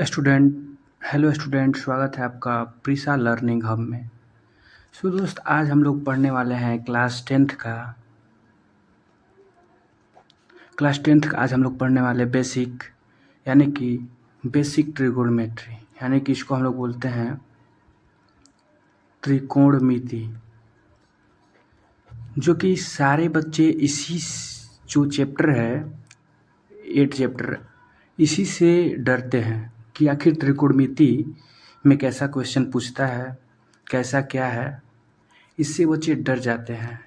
Student hello student, स्वागत है आपका प्रीसा लर्निंग हब में। दोस्त, आज हम लोग पढ़ने वाले हैं क्लास टेंथ का आज हम लोग पढ़ने वाले बेसिक यानी कि बेसिक ट्रिगोनोमेट्री, यानी कि इसको हम लोग बोलते हैं त्रिकोणमिति, जो कि सारे बच्चे इसी जो चैप्टर है 8 चैप्टर इसी से डरते हैं कि आखिर त्रिकोणमिति में कैसा क्वेश्चन पूछता है, कैसा क्या है। इससे बच्चे डर जाते हैं,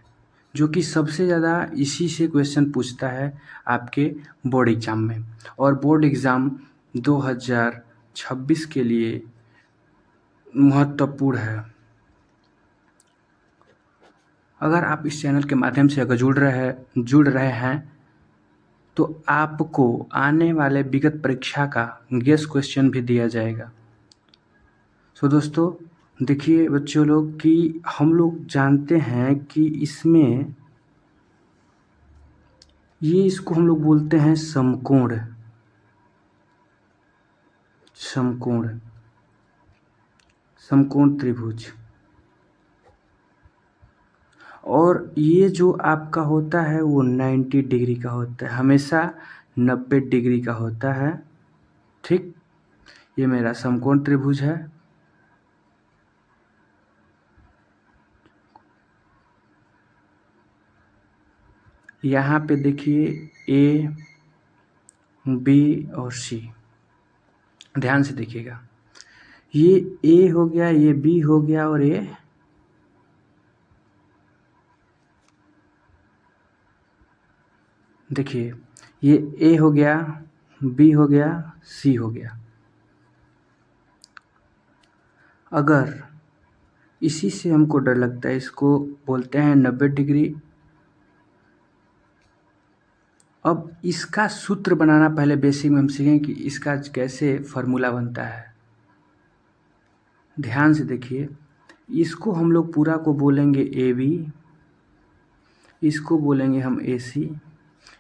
जो कि सबसे ज़्यादा इसी से क्वेश्चन पूछता है आपके बोर्ड एग्ज़ाम में। और बोर्ड एग्ज़ाम 2026 के लिए महत्वपूर्ण है। अगर आप इस चैनल के माध्यम से अगर जुड़ रहे हैं तो आपको आने वाले विगत परीक्षा का गेस क्वेश्चन भी दिया जाएगा। दोस्तों देखिए बच्चों लोग, कि हम लोग जानते हैं कि इसमें इसको हम लोग बोलते हैं समकोण। समकोण त्रिभुज। और ये जो आपका होता है वो 90 डिग्री का होता है, हमेशा 90 डिग्री का होता है। ठीक, ये मेरा समकोण त्रिभुज है। यहाँ पे देखिए ए, बी और सी, ध्यान से देखिएगा। ये ए हो गया, ये बी हो गया और ये देखिए, ये ए हो गया, बी हो गया, सी हो गया। अगर इसी से हमको डर लगता है, इसको बोलते हैं 90 डिग्री। अब इसका सूत्र बनाना पहले बेसिक में हम सीखें कि इसका कैसे फार्मूला बनता है। ध्यान से देखिए, इसको हम लोग पूरा को बोलेंगे ए बी, इसको बोलेंगे हम ए सी,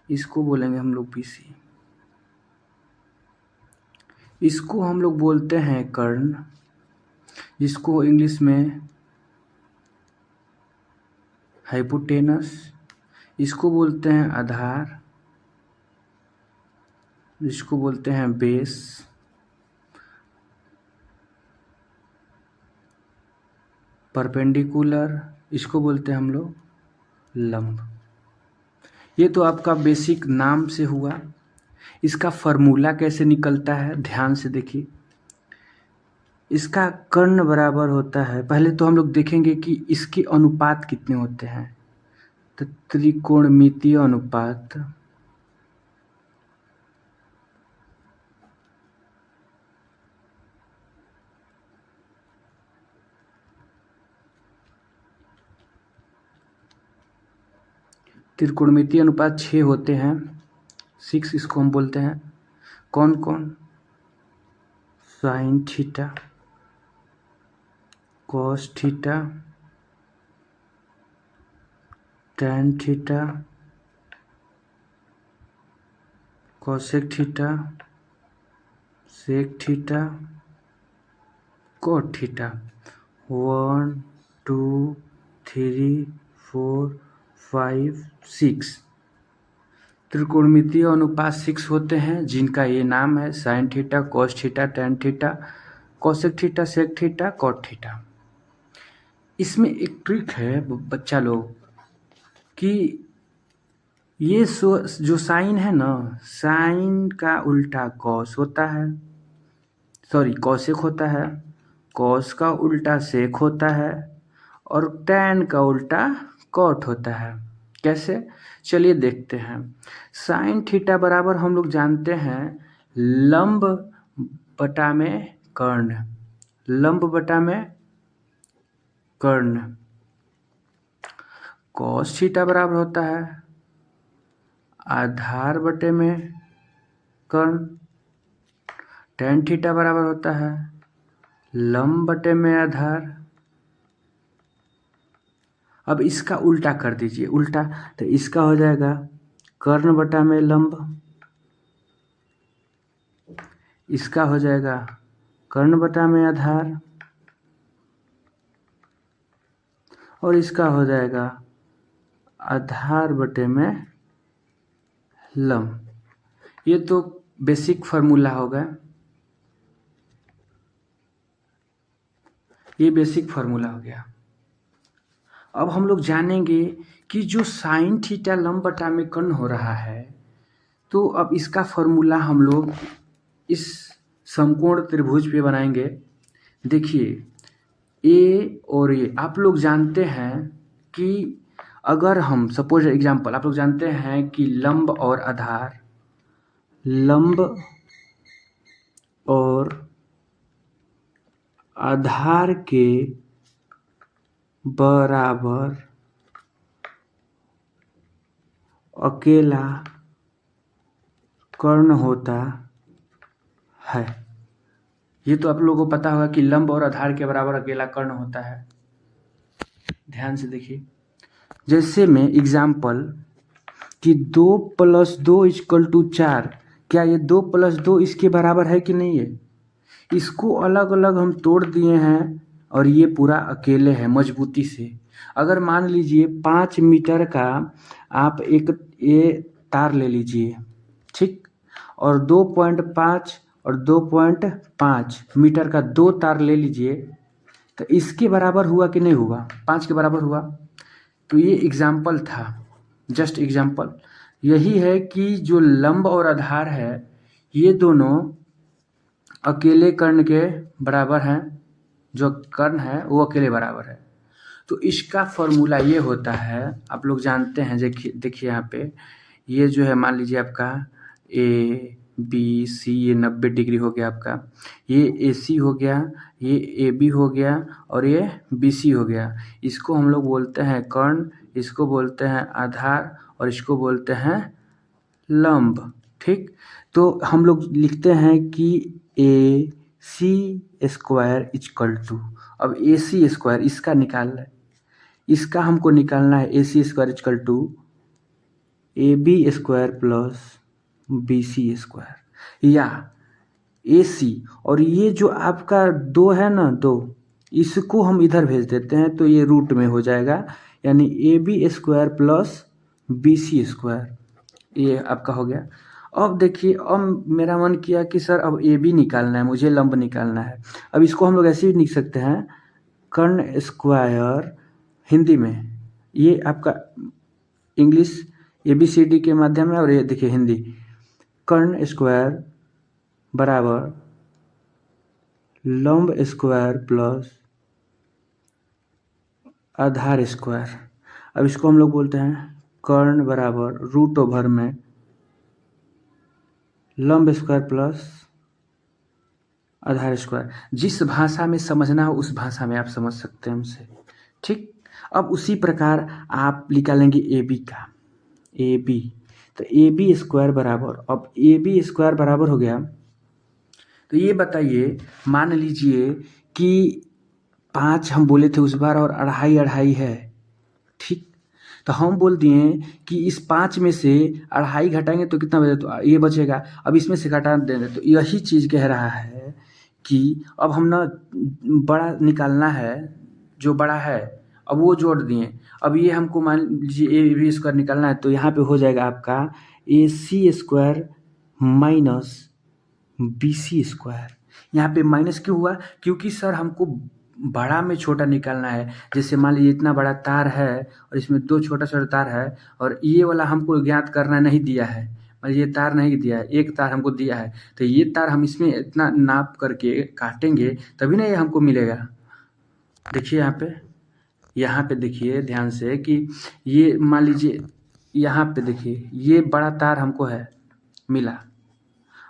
इसको बोलेंगे हम लोग बी सी। इसको हम लोग बोलते हैं कर्ण, जिसको इंग्लिश में हाइपोटेनस। इसको बोलते हैं आधार, जिसको बोलते हैं बेस। परपेंडिकुलर, इसको बोलते हैं हम लोग लंब। ये तो आपका बेसिक नाम से हुआ। इसका फार्मूला कैसे निकलता है, ध्यान से देखिए। इसका कर्ण बराबर होता है, पहले तो हम लोग देखेंगे कि इसके अनुपात कितने होते हैं। तो त्रिकोणमितीय अनुपात त्रिकोणमितीय अनुपात 6 होते हैं, 6 इसको हम बोलते हैं। कौन कौन? Sine theta, cos theta, tan theta, cosec theta, sec theta, cot theta. 1 2 3 4 5 6 त्रिकोणमितीय अनुपात 6 होते हैं, जिनका ये नाम है sine theta, cos theta, tan theta, cosec theta, sec theta, cot theta. इसमें एक ट्रिक है बच्चा लोग, कि ये जो साइन है ना, साइन का उल्टा कॉस होता है, सॉरी कॉसेक होता है, कॉस का उल्टा सेक होता है, और टैन का उल्टा कॉट होता है। कैसे? चलिए देखते हैं। साइन थीटा बराबर हम लोग जानते हैं लंब बटा में कर्ण, लंब बटा में कर्ण। कॉस थीटा बराबर होता है आधार बटे में कर्ण। टैन थीटा बराबर होता है लंब बटे में आधार। अब इसका उल्टा कर दीजिए, उल्टा, तो इसका हो जाएगा कर्ण बटा में लंब। इसका हो जाएगा कर्ण बटा में आधार, और इसका हो जाएगा आधार बटे में लंब। ये तो बेसिक फार्मूला होगा, ये बेसिक फार्मूला हो गया। अब हम लोग जानेंगे कि जो साइन थीटा लंब बटा में कर्ण हो रहा है, तो अब इसका फार्मूला हम लोग इस समकोण त्रिभुज पे बनाएंगे। देखिए ए और ए आप लोग जानते हैं कि अगर हम सपोज एग्जांपल आप लोग जानते हैं कि लंब और आधार, लंब और आधार के बराबर अकेला कर्ण होता है। ये तो आप लोगों को पता होगा कि लंब और आधार के बराबर अकेला कर्ण होता है। ध्यान से देखिए, जैसे में एग्जाम्पल कि 2 + 2 = 4, क्या ये 2 + 2 इसके बराबर है कि नहीं है? इसको अलग अलग हम तोड़ दिए हैं और ये पूरा अकेले है मजबूती से। अगर मान लीजिए 5 मीटर का आप एक ये तार ले लीजिए, ठीक, और 2.5 और 2.5 मीटर का 2 तार ले लीजिए, तो इसके बराबर हुआ कि नहीं हुआ? 5 के बराबर हुआ। तो ये एग्जाम्पल था, जस्ट एग्जाम्पल। यही है कि जो लंब और आधार है ये दोनों अकेले कर्ण के बराबर हैं, जो कर्ण है वो अकेले बराबर है। तो इसका फॉर्मूला ये होता है, आप लोग जानते हैं। देखिए यहाँ पे ये जो है मान लीजिए आपका ए बी सी, ये 90 डिग्री हो गया आपका, ये ए सी हो गया, ये ए बी हो गया और ये बी सी हो गया। इसको हम लोग बोलते हैं कर्ण, इसको बोलते हैं आधार और इसको बोलते हैं लंब, ठीक। तो हम लोग लिखते हैं कि ए सी स्क्वायर इक्वल टू, अब ए सी स्क्वायर इसका निकालना है, इसका हमको निकालना है। A C square equal to A B square plus B C square, या ए सी, और ये जो आपका 2 है ना, 2, इसको हम इधर भेज देते हैं तो ये रूट में हो जाएगा, यानी A B square plus B C square, ये आपका हो गया। अब देखिए, अब मेरा मन किया कि सर अब ए बी निकालना है, मुझे लंब निकालना है। अब इसको हम लोग ऐसे भी लिख सकते हैं, कर्ण स्क्वायर, हिंदी में ये आपका इंग्लिश ABCD के माध्यम में, और ये देखिए हिंदी, कर्ण स्क्वायर बराबर लंब स्क्वायर प्लस आधार स्क्वायर। अब इसको हम लोग बोलते हैं कर्ण बराबर √ओवर में लंब स्क्वायर प्लस आधार स्क्वायर। जिस भाषा में समझना हो उस भाषा में आप समझ सकते हैं हमसे, ठीक। अब उसी प्रकार आप निकालेंगे ए बी का, ए बी, तो ए बी स्क्वायर बराबर, अब ए बी स्क्वायर बराबर हो गया। तो ये बताइए, मान लीजिए कि 5 हम बोले थे उस बार और 2.5 है, ठीक। तो हम बोल दिए कि इस 5 में से 2.5 घटाएंगे तो कितना बचेगा, तो ये बचेगा। अब इसमें से घटा देंगे, तो यही चीज़ कह रहा है कि अब हम ना बड़ा निकालना है, जो बड़ा है अब वो जोड़ दिए। अब ये हमको मान लीजिए ए बी स्क्वायर निकालना है, तो यहाँ पे हो जाएगा आपका A C square minus B C square. यहाँ पे माइनस क्यों हुआ? क्योंकि सर हमको बड़ा में छोटा निकालना है। जैसे मान लीजिए इतना बड़ा तार है और इसमें 2 छोटा छोटा तार है, और ये वाला हमको ज्ञात करना नहीं दिया है, मतलब ये तार नहीं दिया है, एक तार हमको दिया है। तो ये तार हम इसमें इतना नाप करके काटेंगे तभी ना ये हमको मिलेगा। देखिए यहाँ पे देखिए ध्यान से कि ये मान लीजिए यहाँ पे देखिए ये बड़ा तार हमको है मिला,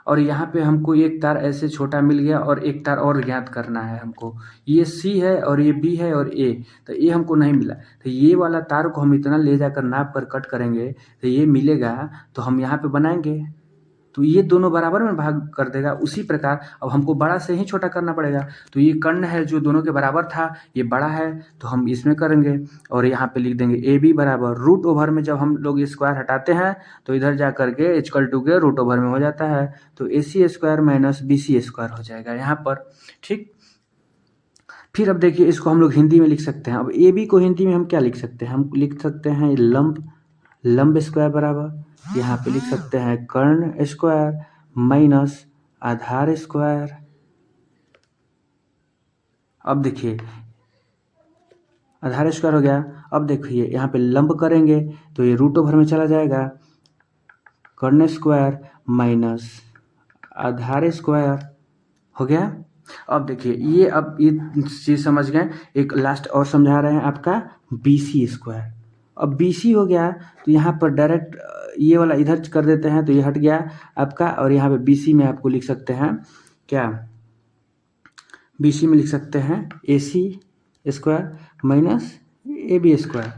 और यहाँ पे हमको एक तार ऐसे छोटा मिल गया और एक तार और ज्ञात करना है हमको। ये सी है और ये बी है और ए, तो ये हमको नहीं मिला। तो ये वाला तार को हम इतना ले जाकर नाप कर कट करेंगे तो ये मिलेगा, तो हम यहाँ पे बनाएंगे। तो ये दोनों बराबर में भाग कर देगा। उसी प्रकार अब हमको बड़ा से ही छोटा करना पड़ेगा। तो ये कर्ण है जो दोनों के बराबर था, ये बड़ा है तो हम इसमें करेंगे और यहाँ पे लिख देंगे ए बी बराबर रूट ओवर में। जब हम लोग स्क्वायर हटाते हैं तो इधर जा करके इक्वल टू के रूट ओवर में हो जाता है, तो A C square minus B C square हो जाएगा यहाँ पर। ठीक, फिर अब देखिए इसको हम लोग हिंदी में लिख सकते हैं। अब ए बी को हिंदी में हम क्या लिख सकते हैं, हम लिख सकते हैं लंब स्क्वायर बराबर, यहाँ पे लिख सकते हैं कर्ण स्क्वायर माइनस आधार स्क्वायर। अब देखिए आधार स्क्वायर हो गया। अब देखिए यहाँ पे लंब करेंगे तो ये रूट ओवर में चला जाएगा, कर्ण स्क्वायर माइनस आधार स्क्वायर हो गया। अब देखिए ये, अब ये चीज़ समझ गए। एक लास्ट और समझा रहे हैं आपका बी सी स्क्वायर। अब बी सी हो गया तो यहाँ पर डायरेक्ट ये वाला इधर कर देते हैं तो ये हट गया आपका, और यहाँ पे बी सी में आपको लिख सकते हैं क्या, बी सी में लिख सकते हैं A C square minus A B square.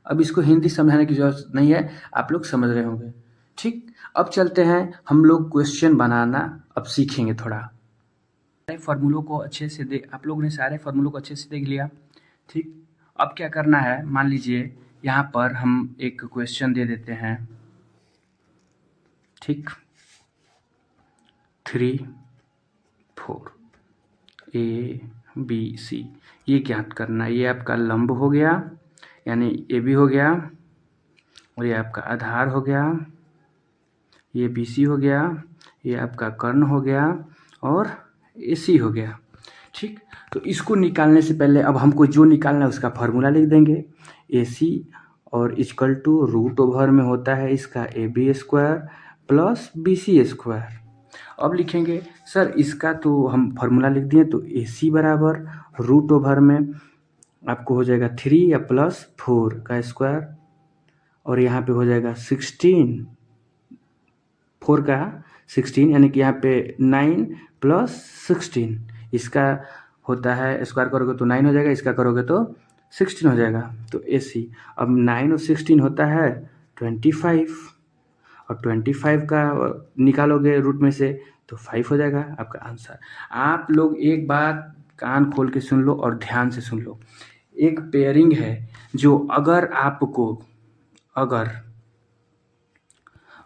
अब इसको हिंदी समझाने की जरूरत नहीं है, आप लोग समझ रहे होंगे। ठीक, अब चलते हैं हम लोग क्वेश्चन बनाना अब सीखेंगे थोड़ा। सारे फार्मूलों को अच्छे से आप लोगों ने सारे फार्मूलों को अच्छे से देख लिया। ठीक, अब क्या करना है, मान लीजिए यहाँ पर हम एक क्वेश्चन दे देते हैं। ठीक, 3 4 ए बी सी ये ज्ञात करना। ये आपका लंब हो गया यानी ए बी हो गया, और ये आपका आधार हो गया, ये बी सी हो गया, ये आपका कर्ण हो गया और ए सी हो गया। ठीक, तो इसको निकालने से पहले अब हमको जो निकालना है उसका फार्मूला लिख देंगे। ए सी और इक्वल टू रूट ओवर में होता है इसका A B square plus B C square. अब लिखेंगे सर इसका तो हम फार्मूला लिख दिए, तो ए सी बराबर रूट ओवर में आपको हो जाएगा 3 या प्लस 4 का स्क्वायर, और यहाँ पे हो जाएगा 16, 4 का 16 यानी कि यहाँ पे 9 प्लस 16, इसका होता है स्क्वायर करोगे तो 9 हो जाएगा, इसका करोगे तो 16 हो जाएगा। तो ए सी, अब 9 और 16 होता है 25, और 25 का निकालोगे रूट में से तो 5 हो जाएगा आपका आंसर। आप लोग एक बात कान खोल के सुन लो और ध्यान से सुन लो। एक पेयरिंग है जो अगर आपको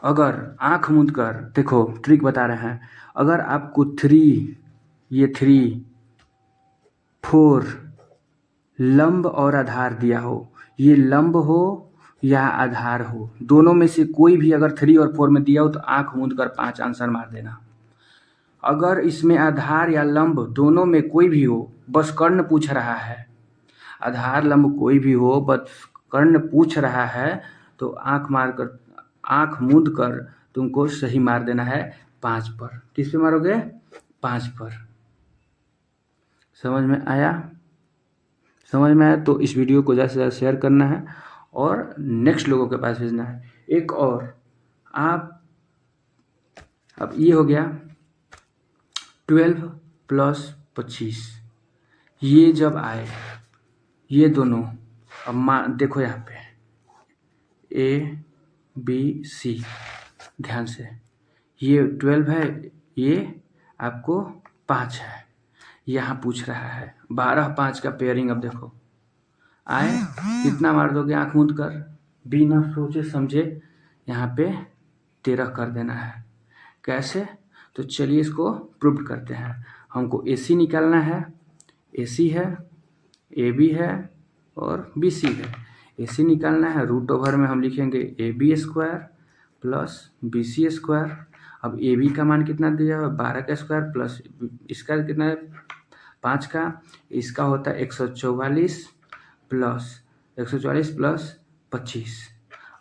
अगर आंख मूंद कर देखो, ट्रिक बता रहे हैं, अगर आपको 3 4 लंब और आधार दिया हो, ये लंब हो या आधार हो, दोनों में से कोई भी अगर 3 और 4 में दिया हो तो आंख मूंद कर 5 आंसर मार देना। अगर इसमें आधार या लंब दोनों में कोई भी हो, बस कर्ण पूछ रहा है, आधार लंब कोई भी हो बस कर्ण पूछ रहा है, तो आंख मूंद कर तुमको सही मार देना है 5 पर। किस पे मारोगे? 5 पर। समझ में आया? समझ में आया तो इस वीडियो को ज़्यादा से ज़्यादा शेयर करना है और नेक्स्ट लोगों के पास भेजना है। एक और आप, अब ये हो गया 12 प्लस 25, ये जब आए ये दोनों, अब देखो यहाँ पे ए बी सी, ध्यान से, ये 12 है, ये आपको 5 है, यहाँ पूछ रहा है 12 5 का पेयरिंग। अब देखो आए, कितना मार दोगे आंख मूंद कर, बिना सोचे समझे यहाँ पे 13 कर देना है। कैसे? तो चलिए इसको प्रूव करते हैं। हमको ए सी निकालना है, ए सी है, ए बी है और बी सी है। ए सी निकालना है, रूट ओवर में हम लिखेंगे A B square plus B C square. अब ए बी का मान कितना दिया है? 12 का स्क्वायर प्लस इसका कितना है? 5 का, इसका होता है 144 प्लस 25।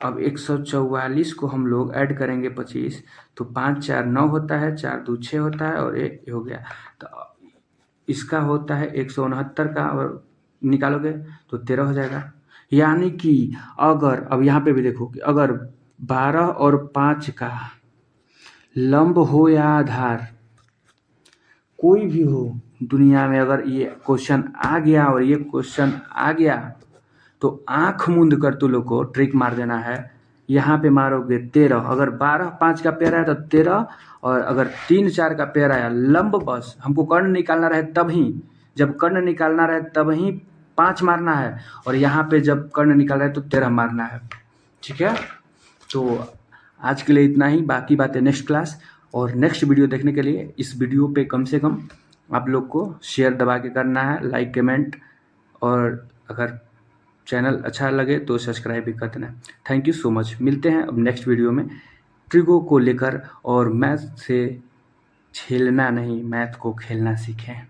अब 144 को हम लोग ऐड करेंगे 25, तो 5 4 9 होता है, 4 2 6 होता है और ये हो गया। तो इसका होता है 169 का, और निकालोगे तो 13 हो जाएगा। यानी कि अगर, अब यहाँ पे भी देखो कि अगर 12 और 5 का लंब हो या आधार कोई भी हो दुनिया में, अगर ये क्वेश्चन आ गया और ये क्वेश्चन आ गया तो आंख मूंद कर तू लोग को ट्रिक मार देना है यहाँ पे मारोगे 13। अगर 12 5 का पेयर आया तो 13, और अगर 3 4 का पेयर आया लंब, बस हमको कर्ण निकालना रहे तभी, जब कर्ण निकालना रहे तभी 5 मारना है, और यहाँ पे जब कर्ण निकाल रहे तो 13 मारना है। ठीक है, तो आज के लिए इतना ही, बाकी बातें नेक्स्ट क्लास। और नेक्स्ट वीडियो देखने के लिए इस वीडियो पे कम से कम आप लोग को शेयर दबा के करना है, लाइक कमेंट, और अगर चैनल अच्छा लगे तो सब्सक्राइब भी कर देना। Thank you so much. मिलते हैं अब नेक्स्ट वीडियो में ट्रिगो को लेकर, और मैथ से खेलना नहीं, मैथ को खेलना सीखें।